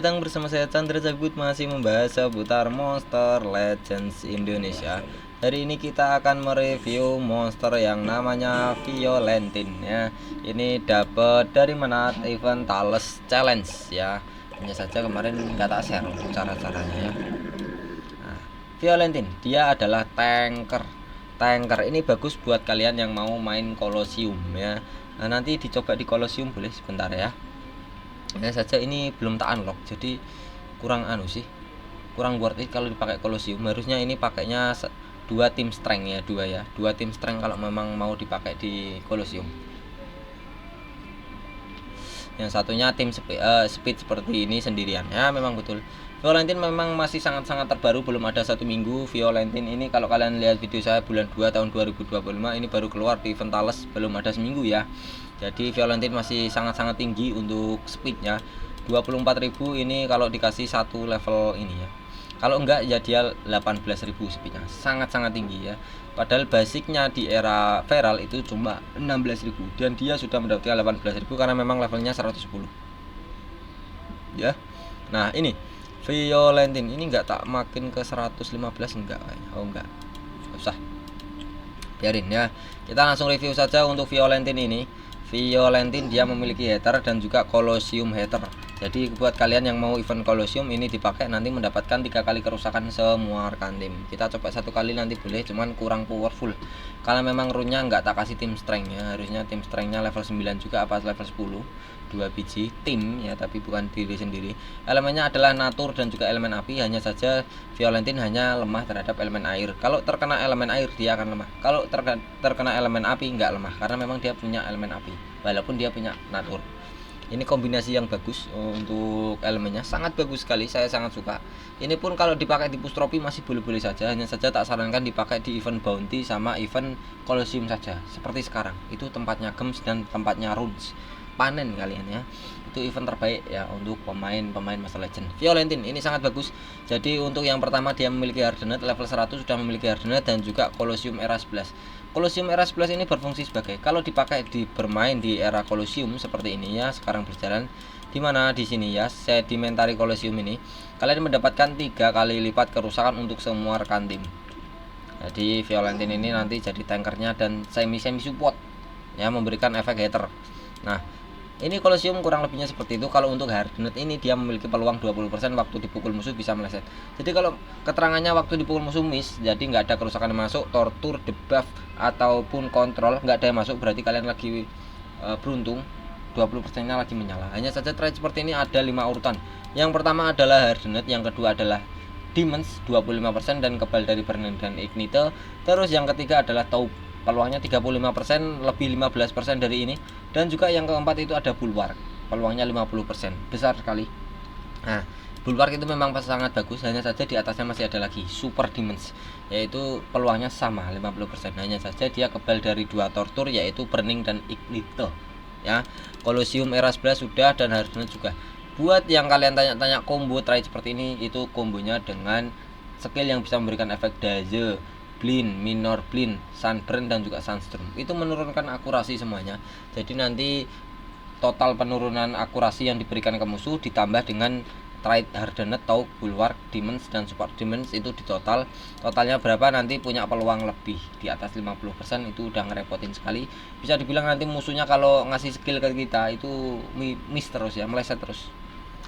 datang bersama saya Chandra Cabut masih membahas seputar Monster Legends Indonesia. Hari ini kita akan mereview monster yang namanya Violentin ya. Ini dapat dari mana event Thales Challenge ya. Hanya saja kemarin nggak tak share cara-caranya ya. Nah, Violentin dia adalah tanker ini bagus buat kalian yang mau main Colosseum ya. Nah, nanti dicoba di Colosseum boleh sebentar ya. Ya saja ini belum tak unlock, jadi kurang kurang worth it kalau dipakai Colosseum. Harusnya ini pakainya 2 tim strength ya, 2 tim strength kalau memang mau dipakai di Colosseum. Yang satunya tim speed seperti ini sendirian ya. Memang betul Violentin memang masih sangat-sangat terbaru, belum ada 1 minggu. Violentin ini kalau kalian lihat video saya bulan 2 tahun 2025 ini baru keluar di event Thales, belum ada seminggu ya. Jadi Violentin masih sangat-sangat tinggi untuk speednya 24.000 ini kalau dikasih 1 level ini ya. Kalau enggak ya dia 18.000 speednya, sangat-sangat tinggi ya. Padahal basicnya di era Feral itu cuma 16.000 dan dia sudah mendapatkan 18.000 karena memang levelnya 110 ya. Nah ini Violentin ini enggak tak makin ke 115 enggak kayaknya. Oh enggak, usah, biarin ya. Kita langsung review saja untuk Violentin ini. Violentin dia memiliki hater dan juga Colosseum hater. Jadi buat kalian yang mau event Colosseum ini dipakai nanti mendapatkan 3 kali kerusakan semua rekan tim. Kita coba 1 kali nanti boleh, cuman kurang powerful. Kalau memang runnya nggak tak kasih tim strength ya. Harusnya tim strengthnya level 9 juga apa level 10. 2 biji tim ya, tapi bukan diri sendiri. Elemennya adalah natur dan juga elemen api. Hanya saja Violentin hanya lemah terhadap elemen air. Kalau terkena elemen air dia akan lemah. Kalau terkena elemen api nggak lemah karena memang dia punya elemen api walaupun dia punya natur. Ini kombinasi yang bagus untuk elemennya, sangat bagus sekali, saya sangat suka. Ini pun kalau dipakai di push trophy masih boleh-boleh saja. Hanya saja tak sarankan dipakai di event bounty sama event Colosseum saja. Seperti sekarang itu tempatnya gems dan tempatnya runes. Panen kalian ya, itu event terbaik ya untuk pemain Master Legend. Violentin ini sangat bagus. Jadi untuk yang pertama dia memiliki Hardened level 100, sudah memiliki Hardened dan juga Colosseum era 11. Colosseum era 11 ini berfungsi sebagai kalau dipakai di bermain di era Colosseum seperti ini ya, sekarang berjalan di mana di sini ya, Sedimentary Colosseum ini kalian mendapatkan 3 kali lipat kerusakan untuk semua rekan tim. Jadi Violentin ini nanti jadi tankernya dan semi support ya, memberikan efek hater. Nah, ini Colosseum kurang lebihnya seperti itu. Kalau untuk Hardened ini dia memiliki peluang 20% waktu dipukul musuh bisa meleset. Jadi kalau keterangannya waktu dipukul musuh miss, jadi nggak ada kerusakan yang masuk, tortur, debuff ataupun kontrol nggak ada yang masuk, berarti kalian lagi beruntung, 20% nya lagi menyala. Hanya saja trade seperti ini ada 5 urutan. Yang pertama adalah Hardened, yang kedua adalah Demons 25% dan kebal dari Burning dan Ignite. Terus yang ketiga adalah Taupe, peluangnya 35%, lebih 15% dari ini. Dan juga yang keempat itu ada Bulwark, peluangnya 50%, besar sekali. Nah, Bulwark itu memang sangat bagus, hanya saja di atasnya masih ada lagi Super Demons, yaitu peluangnya sama 50%. Hanya saja dia kebal dari 2 tortur, yaitu Burning dan Ignite ya. Colosseum era 11 sudah dan Hardened juga. Buat yang kalian tanya-tanya combo trade seperti ini, itu kombonya dengan skill yang bisa memberikan efek Daze, Blind, Minor Blind, Sunburn dan juga Sunstorm. Itu menurunkan akurasi semuanya. Jadi nanti total penurunan akurasi yang diberikan ke musuh ditambah dengan trade Hardened, Taupe, Bulwark, Demons dan Super Demons itu di totalnya berapa nanti punya peluang lebih di atas 50%. Itu udah ngerepotin sekali. Bisa dibilang nanti musuhnya kalau ngasih skill ke kita itu miss terus ya, meleset terus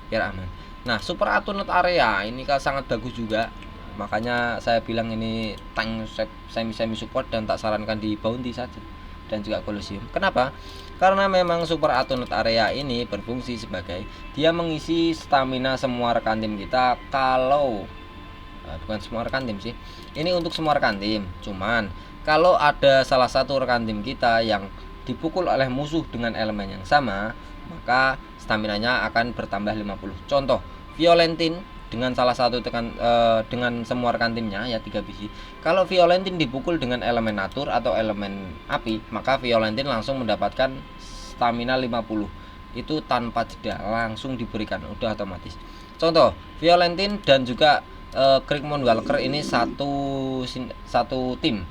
biar aman. Nah, Super Attunet Area ini kan sangat bagus juga. Makanya saya bilang ini tank semi support dan tak sarankan di bounty saja dan juga Colosseum. Kenapa? Karena memang Super Attunet Area ini berfungsi sebagai dia mengisi stamina semua rekan tim kita. Kalau bukan semua rekan tim sih, ini untuk semua rekan tim. Cuman kalau ada salah satu rekan tim kita yang dipukul oleh musuh dengan elemen yang sama, maka staminanya akan bertambah 50. Contoh Violentin dengan salah satu dengan semua rekan timnya ya 3 biji. Kalau Violentin dipukul dengan elemen natur atau elemen api, maka Violentin langsung mendapatkan stamina 50. Itu tanpa jeda, langsung diberikan, udah otomatis. Contoh Violentin dan juga Kriegmon Walker ini satu tim.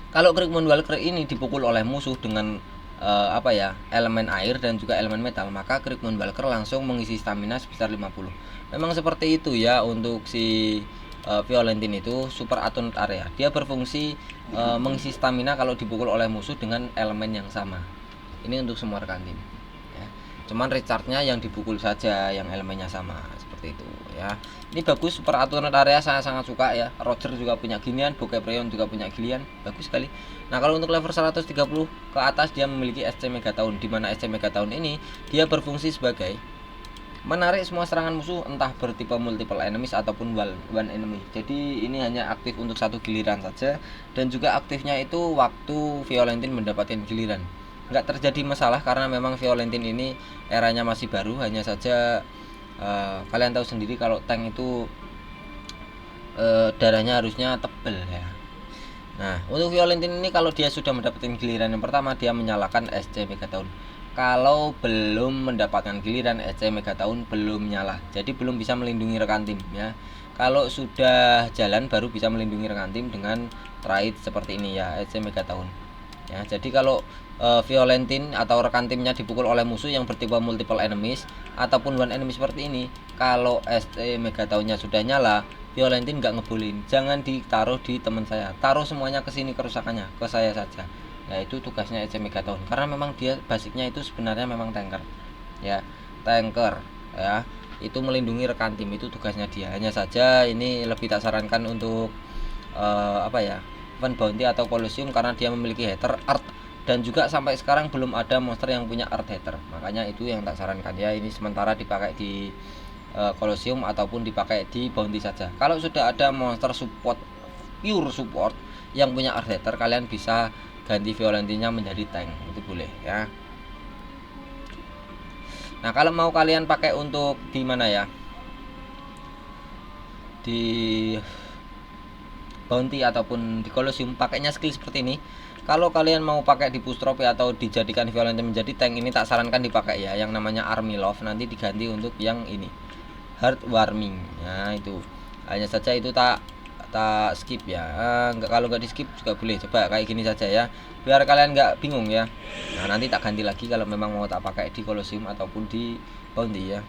Kalau Kriegmon Walker ini dipukul oleh musuh dengan apa ya, elemen air dan juga elemen metal, maka Crick Moonwalker langsung mengisi stamina sebesar 50. Memang seperti itu ya untuk si Violentin itu super attunet area. Dia berfungsi mengisi stamina kalau dipukul oleh musuh dengan elemen yang sama. Ini untuk semua rekan tim ya. Cuman recharge-nya yang dipukul saja yang elemennya sama, seperti itu ya. Ini bagus, super attunet area saya sangat suka ya. Roger juga punya ginian, Bokepreon juga punya ginian, bagus sekali. Nah, kalau untuk level 130 ke atas dia memiliki SC Megaton, di mana SC Megaton ini dia berfungsi sebagai menarik semua serangan musuh entah bertipe multiple enemies ataupun one enemy. Jadi ini hanya aktif untuk satu giliran saja, dan juga aktifnya itu waktu Violentin mendapatkan giliran. Nggak terjadi masalah karena memang Violentin ini eranya masih baru. Hanya saja kalian tahu sendiri kalau tank itu darahnya harusnya tebal ya. Nah, untuk Violentin ini kalau dia sudah mendapatkan giliran yang pertama, dia menyalakan SC Megaton. Kalau belum mendapatkan giliran, SC Megaton belum nyala, jadi belum bisa melindungi rekan tim ya. Kalau sudah jalan baru bisa melindungi rekan tim dengan trade seperti ini ya, SC Megaton ya. Jadi kalau Violentin atau rekan timnya dipukul oleh musuh yang bertipe multiple enemies ataupun one enemy seperti ini, kalau SC Megatonnya sudah nyala, Violentin nggak ngebolehin, jangan ditaruh di teman saya, taruh semuanya ke sini kerusakannya, ke saya saja. Ya, itu tugasnya SC Megaton, karena memang dia basicnya itu sebenarnya memang tanker ya, tanker ya, itu melindungi rekan tim, itu tugasnya dia. Hanya saja ini lebih tak sarankan untuk apa ya, event bounty atau Colosseum, karena dia memiliki hater art, dan juga sampai sekarang belum ada monster yang punya art hater, makanya itu yang tak sarankan ya. Ini sementara dipakai di Colosseum ataupun dipakai di bounty saja. Kalau sudah ada monster support, pure support yang punya art hater, kalian bisa ganti Violentinnya menjadi tank, itu boleh ya. Nah, kalau mau kalian pakai untuk di mana ya, di bounty ataupun di Colosseum, pakainya skill seperti ini. Kalau kalian mau pakai di push trophy atau dijadikan Violentin menjadi tank, ini tak sarankan dipakai ya, yang namanya Army Love. Nanti diganti untuk yang ini, Heartwarming. Nah, itu hanya saja itu tak skip ya. Kalau nggak di skip juga boleh, coba kayak gini saja ya, biar kalian nggak bingung ya. Nah, nanti tak ganti lagi kalau memang mau tak pakai di Colosseum ataupun di bounty ya.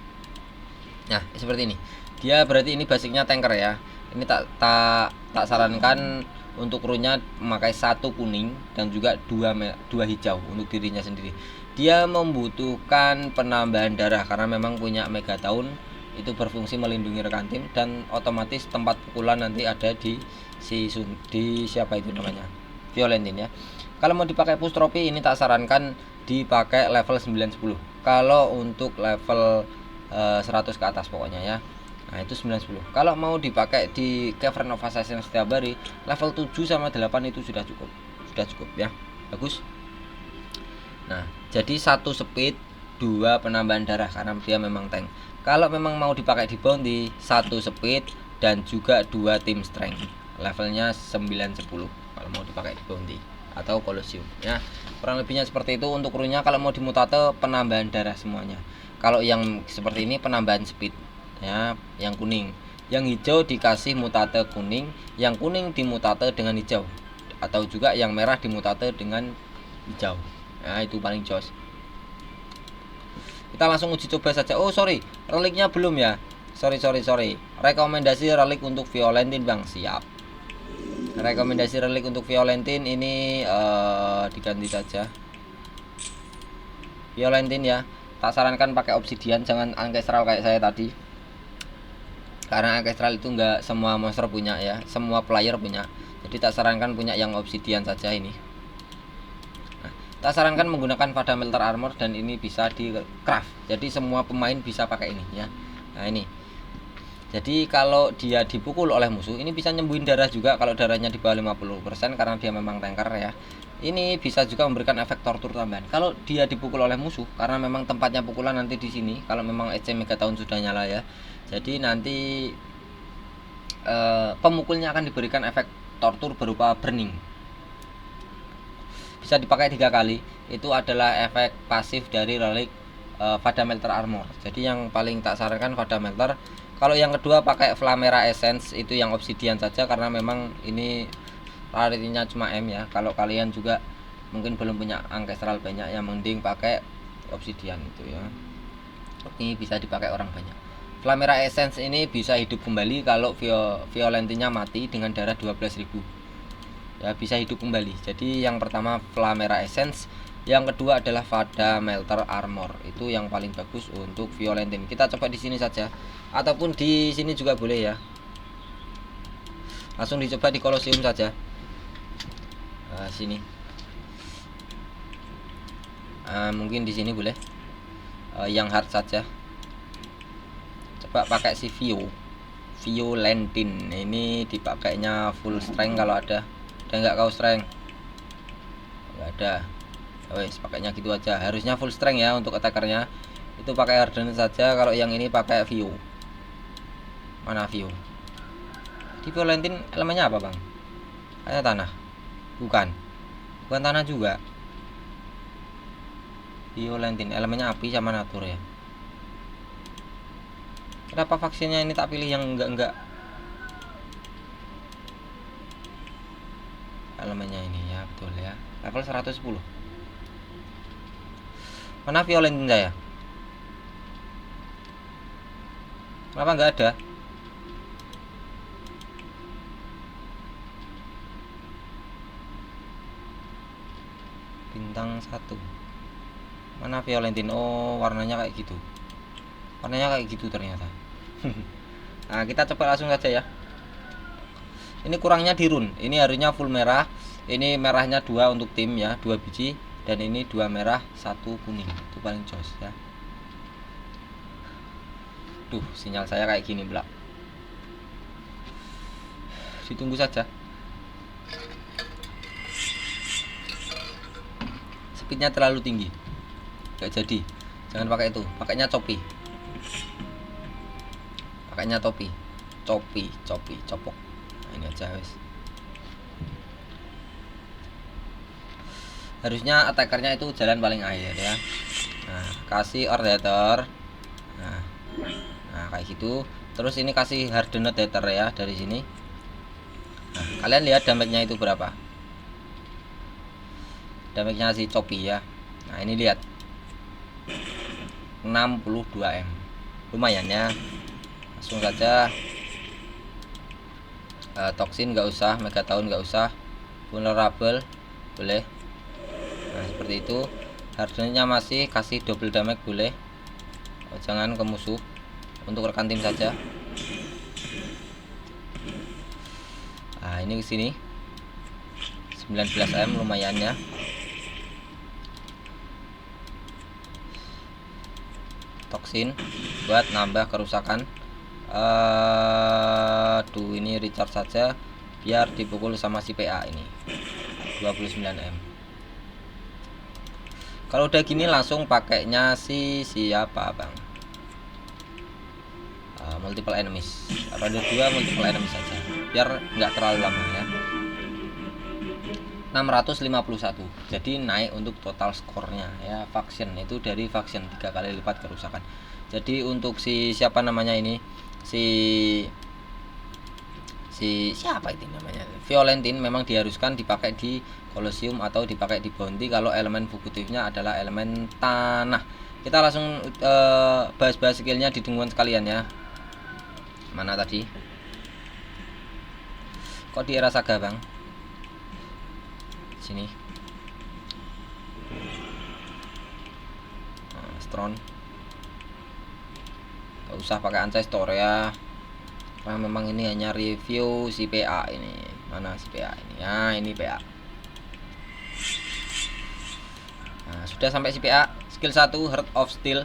Nah, seperti ini dia, berarti ini basicnya tanker ya. Ini tak sarankan untuk krunya memakai satu kuning dan juga dua hijau untuk dirinya sendiri. Dia membutuhkan penambahan darah karena memang punya Megaton, itu berfungsi melindungi rekan tim, dan otomatis tempat pukulan nanti ada di siapa itu namanya, Violentin ya. Kalau mau dipakai push trophy, ini tak sarankan dipakai level 9-10. Kalau untuk level 100 ke atas pokoknya ya. Nah, itu 9-10. Kalau mau dipakai di Cavern of Assassin setiap hari, level 7 sama 8 itu sudah cukup. Sudah cukup ya. Bagus. Nah, jadi 1 speed, 2 penambahan darah karena dia memang tank. Kalau memang mau dipakai di bounty, 1 speed dan juga 2 team strength. Levelnya 9-10 kalau mau dipakai di bounty atau Colosseum ya. Kurang lebihnya seperti itu untuk krunya. Kalau mau di mutate, penambahan darah semuanya. Kalau yang seperti ini penambahan speed ya, yang kuning. Yang hijau dikasih mutate kuning, yang kuning dimutate dengan hijau, atau juga yang merah dimutate dengan hijau. Nah, itu paling jos. Kita langsung uji coba saja. Oh sorry, reliknya belum ya. Sorry. Rekomendasi relik untuk Violentin bang, siap. Rekomendasi relik untuk Violentin ini diganti saja. Violentin ya, tak sarankan pakai obsidian, jangan ancestral kayak saya tadi. Karena ancestral itu enggak semua monster punya ya, semua player punya. Jadi tak sarankan punya yang obsidian saja ini. Nah, tak sarankan menggunakan Fundamental Armor, dan ini bisa di craft. Jadi semua pemain bisa pakai ini ya. Nah, ini. Jadi kalau dia dipukul oleh musuh, ini bisa nyembuhin darah juga kalau darahnya di bawah 50% karena dia memang tanker ya. Ini bisa juga memberikan efek tortur tambahan. Kalau dia dipukul oleh musuh, karena memang tempatnya pukulan nanti di sini, kalau memang SC Megaton sudah nyala ya. Jadi nanti pemukulnya akan diberikan efek tortur berupa burning. Bisa dipakai 3 kali. Itu adalah efek pasif dari relik Fundamental Armor. Jadi yang paling tak sarankan Fundamental. Kalau yang kedua pakai Flamera Essence, itu yang obsidian saja karena memang ini rarity-nya cuma M ya. Kalau kalian juga mungkin belum punya ancestral banyak, yang mending pakai obsidian itu ya. Ini bisa dipakai orang banyak. Flamera Essence ini bisa hidup kembali kalau Violentinnya mati dengan darah 12.000 ya, bisa hidup kembali. Jadi yang pertama Flamera Essence, yang kedua adalah Vada Melter Armor. Itu yang paling bagus untuk Violentin. Kita coba di sini saja, ataupun di sini juga boleh ya. Langsung dicoba di Colosseum saja. Sini. Mungkin di sini boleh. Yang hard saja. Coba pakai si Violentin. Ini dipakainya full strength kalau ada. Dan nggak kau strength, nggak ada. Wes pakainya gitu aja. Harusnya full strength ya untuk attackernya. Itu pakai hardener saja. Kalau yang ini pakai Vio. Mana Vio? Di Violentin elemennya apa bang? Kayak tanah. Bukan tanah juga. Violentin elemennya api sama natur ya. Kenapa vaksinnya ini tak pilih yang enggak elemennya ini ya, betul ya, level 110. Mana Violentin saya? Kenapa nggak ada? Bintang 1. Mana Violentin? Oh, warnanya kayak gitu. Warnanya kayak gitu ternyata. Nah, kita coba langsung saja ya. Ini kurangnya di rune. Ini harusnya full merah. Ini merahnya 2 untuk tim ya, 2 biji. Dan ini 2 merah, 1 kuning. Itu paling jos ya. Duh, sinyal saya kayak gini belak. Ditunggu saja. Speednya terlalu tinggi, gak jadi. Jangan pakai itu, pakainya copi. Pakainya topi. Copok. Nah, ini aja wes. Harusnya attackernya itu jalan paling akhir ya. Nah, kasih Ordator. Nah, kayak gitu. Terus ini kasih Hardened Ether ya dari sini. Nah, kalian lihat damage-nya itu berapa? Damage-nya si Copi ya. Nah, ini lihat. 62M. Lumayan ya. Langsung saja. Toxin nggak usah, Megaton nggak usah. Vulnerable boleh. Nah, seperti itu. Hardenednya masih, kasih double damage boleh. Jangan ke musuh. Untuk rekan tim saja. Nah, ini ke sini. 19M lumayan ya. Toxin buat nambah kerusakan. Tuh ini recharge saja biar dipukul sama si PA ini. 29M. Kalau udah gini langsung pakainya si siapa bang? Multiple enemies. Ada 2 multiple enemies saja biar nggak terlalu lama ya. 651. Jadi naik untuk total skornya ya. Faction itu dari faction 3 kali lipat kerusakan. Jadi untuk si siapa namanya ini, si siapa itu namanya, Violentin, memang diharuskan dipakai di Colosseum atau dipakai di Bounty kalau elemen fugitifnya adalah elemen tanah. Kita langsung bahas-bahas skillnya di tungguan sekalian ya. Mana tadi? Kok di era saga bang? Sini. Nah, Stron. Gak usah pakai ancestor ya. Karena memang ini hanya review si PA ini. Mana si PA ini? Ya, ini PA. Nah, sudah sampai si PA. Skill 1 Heart of Steel.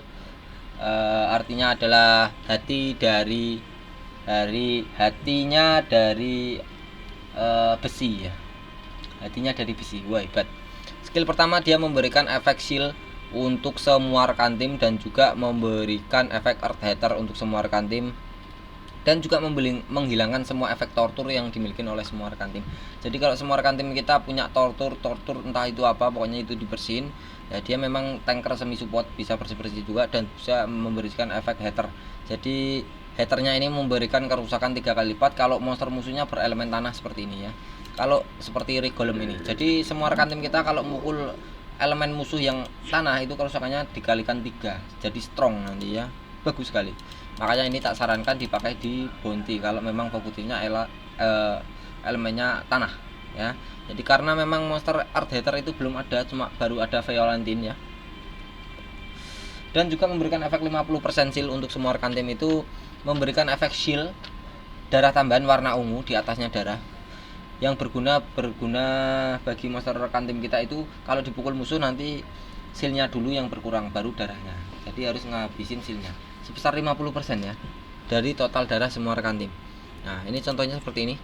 Artinya adalah hati dari hatinya dari besi ya. Hatinya dari besi. Wah, hebat. Skill pertama dia memberikan efek shield untuk semua rekan tim dan juga memberikan efek Earth Hater untuk semua rekan tim, dan juga menghilangkan semua efek tortur yang dimiliki oleh semua rekan tim. Jadi kalau semua rekan tim kita punya tortur entah itu apa, pokoknya itu dibersihin ya. Dia memang tanker semi support, bisa bersih-bersih juga dan bisa memberikan efek Hater. Jadi Haternya ini memberikan kerusakan 3 kali lipat kalau monster musuhnya berelemen tanah seperti ini ya. kalau seperti Rigolem ini. Jadi semua rekan tim kita kalau mukul elemen musuh yang tanah itu kerusakannya dikalikan 3, jadi strong nanti ya, bagus sekali. Makanya ini tak sarankan dipakai di bounty kalau memang fokusnya elemennya tanah ya. Jadi karena memang monster Earth Hater itu belum ada, cuma baru ada Violentine ya. Dan juga memberikan efek 50% shield untuk semua rekan tim itu, memberikan efek shield darah tambahan warna ungu di atasnya darah, yang berguna bagi monster rekan tim kita itu kalau dipukul musuh nanti shieldnya dulu yang berkurang baru darahnya. Jadi harus ngabisin shieldnya sebesar 50% ya dari total darah semua rekan tim. Nah ini contohnya seperti ini.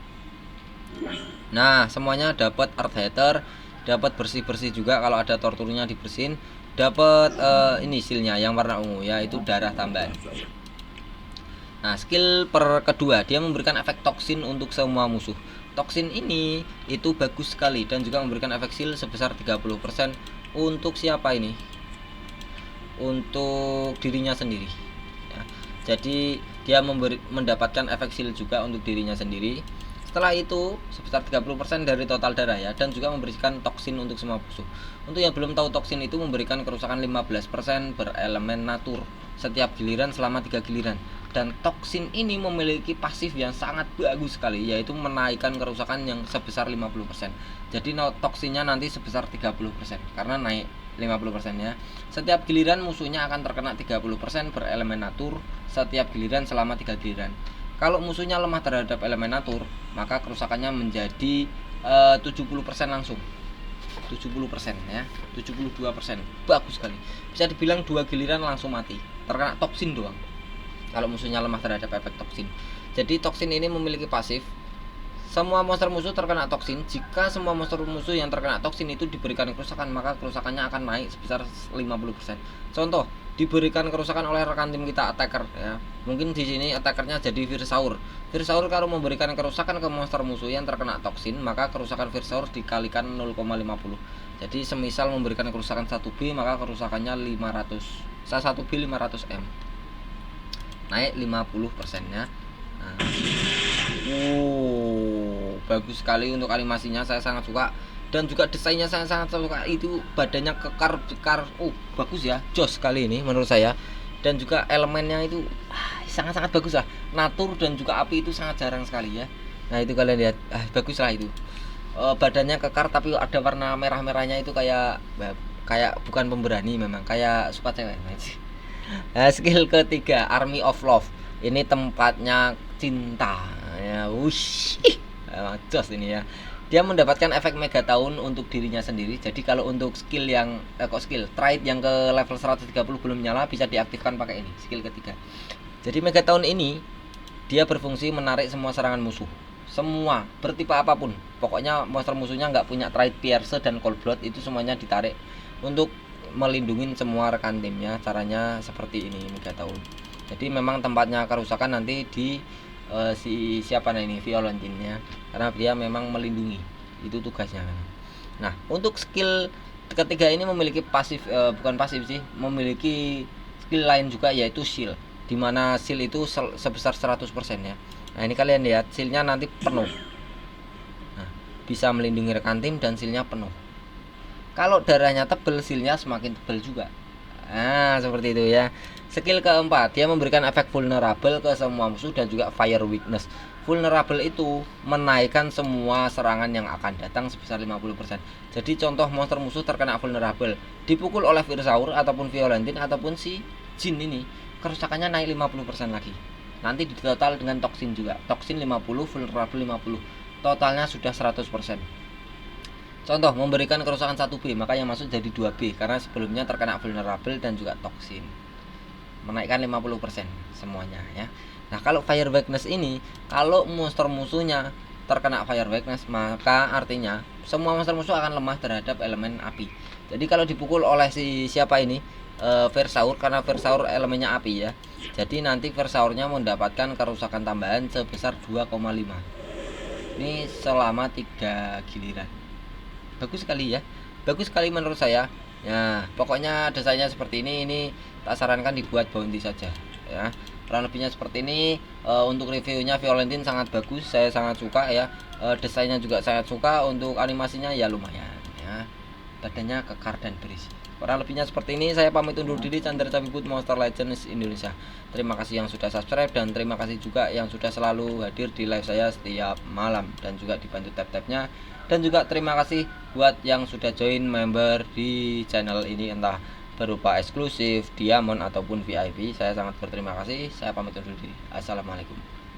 Nah semuanya dapat Earth Hater, dapat bersih juga kalau ada torturnya dibersihin, dapat ini shieldnya yang warna ungu yaitu darah tambahan. Nah skill kedua dia memberikan efek toksin untuk semua musuh. Toksin ini itu bagus sekali dan juga memberikan efek shield sebesar 30% untuk siapa ini? Untuk dirinya sendiri ya. Jadi dia mendapatkan efek shield juga untuk dirinya sendiri. Setelah itu sebesar 30% dari total darah ya, dan juga memberikan toksin untuk semua musuh. Untuk yang belum tahu, toksin itu memberikan kerusakan 15% berelemen natur setiap giliran selama 3 giliran. Dan toksin ini memiliki pasif yang sangat bagus sekali, yaitu menaikkan kerusakan yang sebesar 50%. Jadi toksinnya nanti sebesar 30% karena naik 50% ya. Setiap giliran musuhnya akan terkena 30% berelemen natur setiap giliran selama 3 giliran. Kalau musuhnya lemah terhadap elemen natur, maka kerusakannya menjadi 70% langsung. 70% ya, 72%. Bagus sekali. Bisa dibilang 2 giliran langsung mati, terkena toksin doang. Kalau musuhnya lemah terhadap efek toksin. Jadi toksin ini memiliki pasif. Semua monster musuh terkena toksin. Jika semua monster musuh yang terkena toksin itu diberikan kerusakan, maka kerusakannya akan naik sebesar 50%. Contoh, diberikan kerusakan oleh rekan tim kita attacker ya. Mungkin di sini attackernya jadi Virsaur. Virsaur kalau memberikan kerusakan ke monster musuh yang terkena toksin, maka kerusakan Virsaur dikalikan 0,50. Jadi semisal memberikan kerusakan 1B, maka kerusakannya 500. 1B 500M. Naik 50% ya. Nah. Bagus sekali untuk animasinya, saya sangat suka. Dan juga desainnya saya sangat suka, itu badannya kekar. Bagus ya, jos sekali ini menurut saya. Dan juga elemennya itu sangat-sangat bagus lah. Natur dan juga api itu sangat jarang sekali ya. Nah itu kalian lihat, bagus lah itu. Badannya kekar tapi ada warna merah-merahnya itu kayak bukan pemberani, memang kayak suka cewek. Nah, skill ketiga, Army of Love. Ini tempatnya cinta ya. Emang jos ini ya. Dia mendapatkan efek Megaton untuk dirinya sendiri. Jadi kalau untuk skill yang trait yang ke level 130 belum nyala, bisa diaktifkan pakai ini, skill ketiga. Jadi Megaton ini dia berfungsi menarik semua serangan musuh, semua bertipe apapun. Pokoknya monster musuhnya nggak punya trait Pierce dan Cold Blood, itu semuanya ditarik untuk melindungi semua rekan timnya. Caranya seperti ini Megaton. Jadi memang tempatnya kerusakan nanti di siapa ini Violentine ya, karena dia memang melindungi, itu tugasnya. Nah untuk skill ketiga ini memiliki pasif, bukan pasif sih, memiliki skill lain juga yaitu shield, dimana shield itu sebesar 100% ya. Nah ini kalian lihat shieldnya nanti penuh. Nah, bisa melindungi rekan tim dan shieldnya penuh. Kalau darahnya tebel, shieldnya semakin tebel juga. Nah seperti itu ya. Skill keempat, dia memberikan efek vulnerable ke semua musuh dan juga fire weakness. Vulnerable itu menaikkan semua serangan yang akan datang sebesar 50%. Jadi contoh monster musuh terkena vulnerable, dipukul oleh Virsaur ataupun Violentine ataupun si Jin ini, kerusakannya naik 50% lagi. Nanti di total dengan toksin juga. Toksin 50, vulnerable 50. Totalnya sudah 100%. Contoh, memberikan kerusakan 1B, maka yang masuk jadi 2B karena sebelumnya terkena vulnerable dan juga toksin. Menaikkan 50% semuanya ya. Nah kalau fire weakness ini, kalau monster musuhnya terkena fire weakness, maka artinya semua monster musuh akan lemah terhadap elemen api. Jadi kalau dipukul oleh siapa ini, Virsaur, karena Virsaur elemennya api ya, jadi nanti Virsaurnya mendapatkan kerusakan tambahan sebesar 2,5. Ini selama 3 giliran. Bagus sekali ya, bagus sekali menurut saya. Nah pokoknya desainnya seperti ini tak sarankan dibuat bounty saja ya. kurang lebihnya seperti ini. Untuk reviewnya Violentin sangat bagus, saya sangat suka ya. Desainnya juga sangat suka, untuk animasinya ya lumayan ya, badannya kekar dan berisi. Kurang lebihnya seperti ini. Saya pamit undur diri. Chandra Cabibut, Monster Legends Indonesia. Terima kasih yang sudah subscribe, dan terima kasih juga yang sudah selalu hadir di live saya setiap malam dan juga dibantu tab-tabnya. Dan juga terima kasih buat yang sudah join member di channel ini, entah berupa eksklusif, diamond ataupun VIP. Saya sangat berterima kasih. Saya pamit undur diri. Assalamualaikum.